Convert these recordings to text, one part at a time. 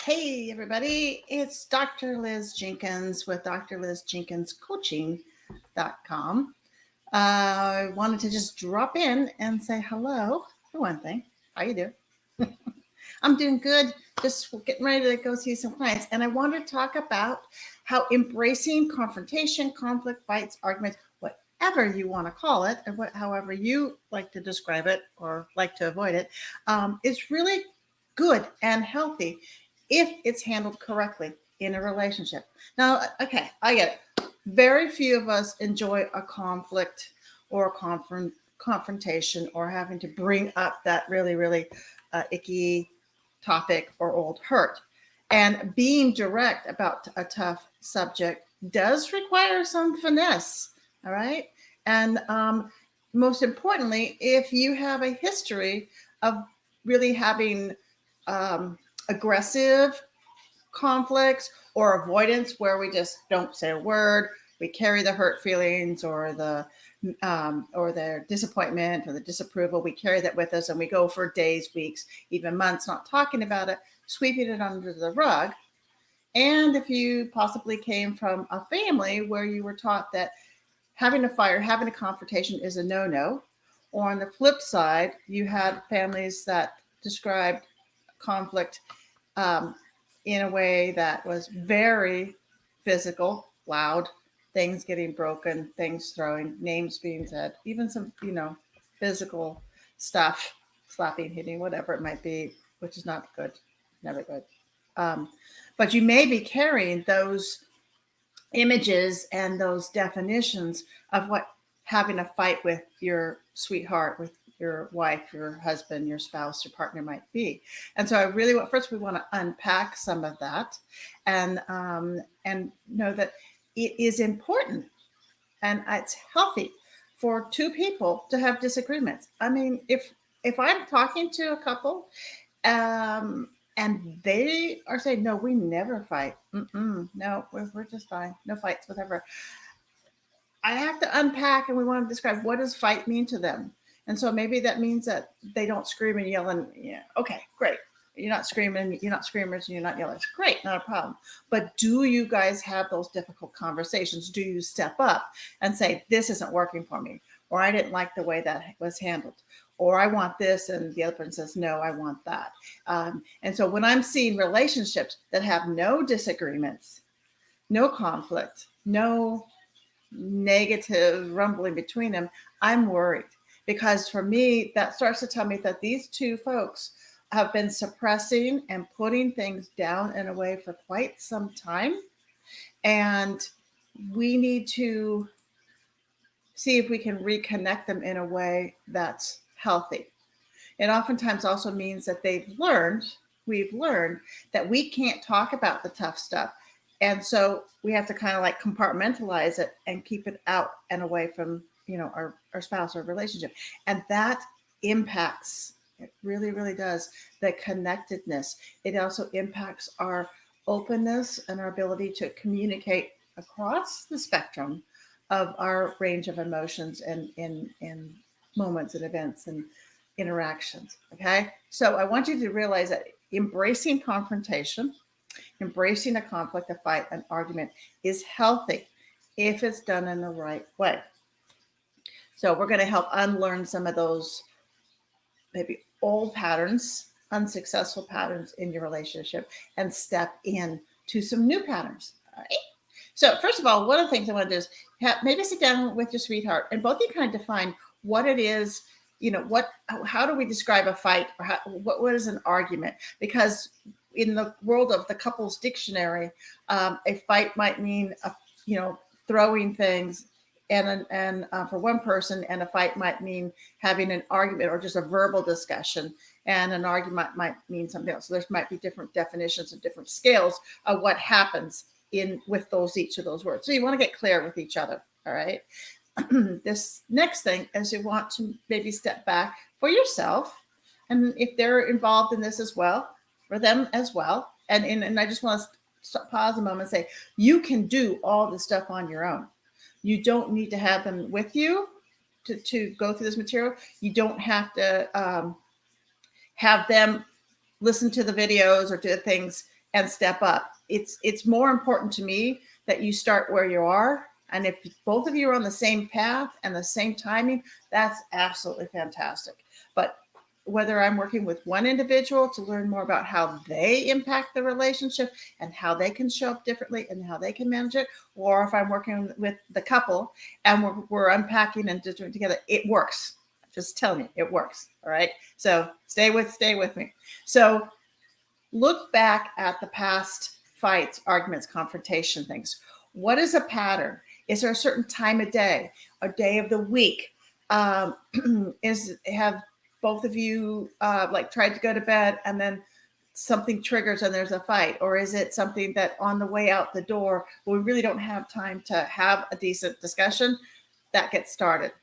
Hey, everybody, it's Dr. Liz Jenkins with drlizjenkinscoaching.com. I wanted to just drop in and say hello for one thing. How you doing? I'm doing good. Just getting ready to go see some clients. And I want to talk about how embracing confrontation, conflict, fights, arguments, whatever you want to call it, and however you like to describe it or like to avoid it, is really good and healthy if it's handled correctly in a relationship. Now, okay, I get it. Very few of us enjoy a conflict or a confrontation or having to bring up that really icky topic or old hurt. And being direct about a tough subject does require some finesse. All right. And most importantly, if you have a history of really having aggressive conflicts or avoidance where we just don't say a word, we carry the hurt feelings or the disappointment or the disapproval, we carry that with us and we go for days, weeks, even months not talking about it, sweeping it under the rug. And if you possibly came from a family where you were taught that having a fight or having a confrontation is a no-no, or on the flip side, you had families that described conflict um, in a way that was very physical, loud, things getting broken, things throwing, names being said, even some, physical stuff, slapping, hitting, whatever it might be, which is not good, never good. Um, but you may be carrying those images and those definitions of what having a fight with your sweetheart, with your wife, your husband, your spouse, your partner might be. And so I really want, first we want to unpack some of that and know that it is important and it's healthy for two people to have disagreements. I mean, if I'm talking to a couple and they are saying, no, we never fight. No, we're just fine. No fights, whatever. I have to unpack and we want to describe what does fight mean to them. And so maybe that means that they don't scream and yell and, yeah, okay, great. You're not screaming, you're not screamers, and you're not yellers. Great, not a problem. But do you guys have those difficult conversations? Do you step up and say, this isn't working for me? Or I didn't like the way that was handled? Or I want this, and the other person says, no, I want that. And so when I'm seeing relationships that have no disagreements, no conflict, no negative rumbling between them, I'm worried because for me, that starts to tell me that these two folks have been suppressing and putting things down in a way for quite some time. And we need to see if we can reconnect them in a way that's healthy. It oftentimes also means that we've learned that we can't talk about the tough stuff. And so we have to kind of like compartmentalize it and keep it out and away from, our spouse or relationship. And that impacts, it really does, the connectedness. It also impacts our openness and our ability to communicate across the spectrum of our range of emotions and in moments and events and interactions. Okay. So I want you to realize that embracing confrontation, embracing a conflict, a fight, an argument is healthy if it's done in the right way. So we're going to help unlearn some of those maybe old patterns, unsuccessful patterns in your relationship and step in to some new patterns. All right. So first of all, one of the things I want to do is maybe sit down with your sweetheart and both of you kind of define what it is, how do we describe a fight or what is an argument? Because in the world of the couples dictionary, a fight might mean, throwing things and for one person, and a fight might mean having an argument or just a verbal discussion, and an argument might mean something else. So there might be different definitions and different scales of what happens in with each of those words. So you want to get clear with each other. All right. This next thing is you want to maybe step back for yourself, and if they're involved in this as well, for them as well. And I just want to pause a moment and say, you can do all this stuff on your own. You don't need to have them with you to go through this material. You don't have to have them listen to the videos or do things and step up. It's more important to me that you start where you are. And if both of you are on the same path and the same timing, that's absolutely fantastic. But whether I'm working with one individual to learn more about how they impact the relationship and how they can show up differently and how they can manage it, or if I'm working with the couple and we're unpacking and just doing it together, it works. Just telling you, it works. All right. So stay with me. So look back at the past fights, arguments, confrontation things. What is a pattern? Is there a certain time of day, a day of the week? Have both of you like tried to go to bed and then something triggers and there's a fight? Or is it something that on the way out the door, we really don't have time to have a decent discussion, that gets started?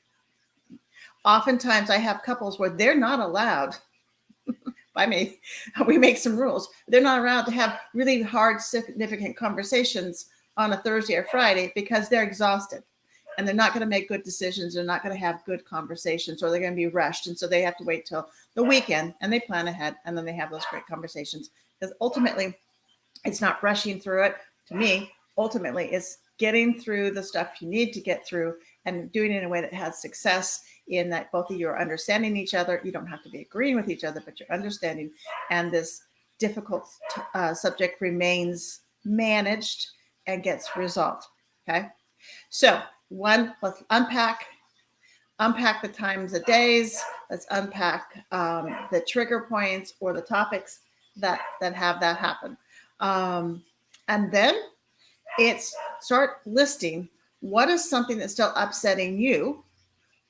Oftentimes I have couples where they're not allowed by me, we make some rules. They're not allowed to have really hard, significant conversations on a Thursday or Friday because they're exhausted and they're not going to make good decisions. They're not going to have good conversations, or they're going to be rushed. And so they have to wait till the weekend and they plan ahead and then they have those great conversations, because ultimately it's not rushing through it. To me, ultimately it's getting through the stuff you need to get through and doing it in a way that has success, in that both of you are understanding each other. You don't have to be agreeing with each other, but you're understanding. And this difficult subject remains managed and gets resolved. Okay. So let's unpack the times of days. Let's unpack the trigger points or the topics that have that happen. And then it's start listing what is something that's still upsetting you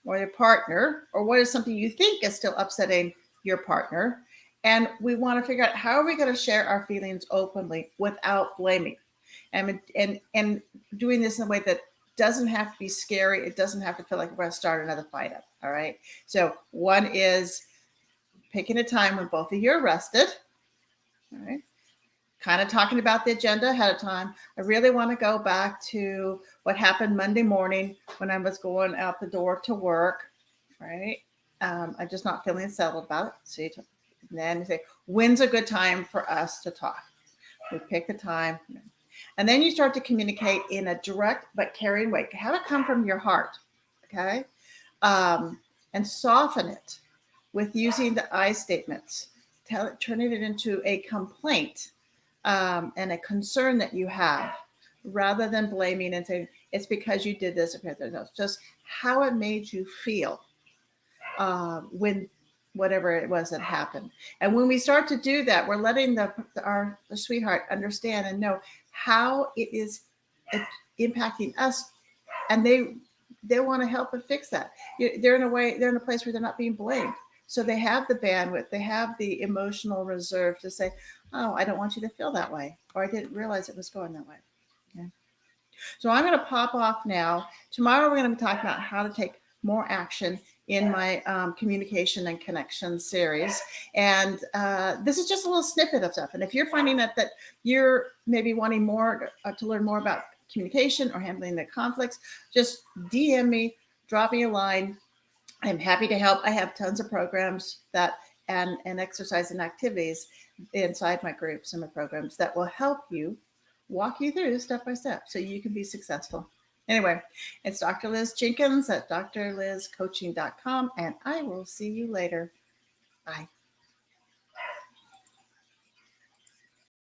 or your partner, or what is something you think is still upsetting your partner. And we want to figure out, how are we going to share our feelings openly without blaming, and doing this in a way that doesn't have to be scary. It doesn't have to feel like we're going to start another fight up. All right. So one is picking a time when both of you are rested. All right. Kind of talking about the agenda ahead of time. I really want to go back to what happened Monday morning when I was going out the door to work, right? I'm just not feeling settled about it. So then you say, when's a good time for us to talk? We pick the time. And then you start to communicate in a direct but caring way. Have it come from your heart, okay? And soften it with using the I statements, turning it into a complaint and a concern that you have, rather than blaming and saying it's because you did this. It's just how it made you feel when whatever it was that happened. And when we start to do that, we're letting the sweetheart understand and know how it is impacting us, and they want to help and fix that. They're in a place where they're not being blamed. So they have the bandwidth, they have the emotional reserve to say, oh, I don't want you to feel that way, or I didn't realize it was going that way. Okay. So I'm going to pop off now. Tomorrow we're going to be talking about how to take more action in my communication and connection series. And this is just a little snippet of stuff. And if you're finding that you're maybe wanting more to learn more about communication or handling the conflicts, just DM me, drop me a line. I'm happy to help. I have tons of programs and exercise and activities inside my groups and my programs that will help you, walk you through step by step so you can be successful. Anyway, it's Dr. Liz Jenkins at drlizcoaching.com, and I will see you later. Bye.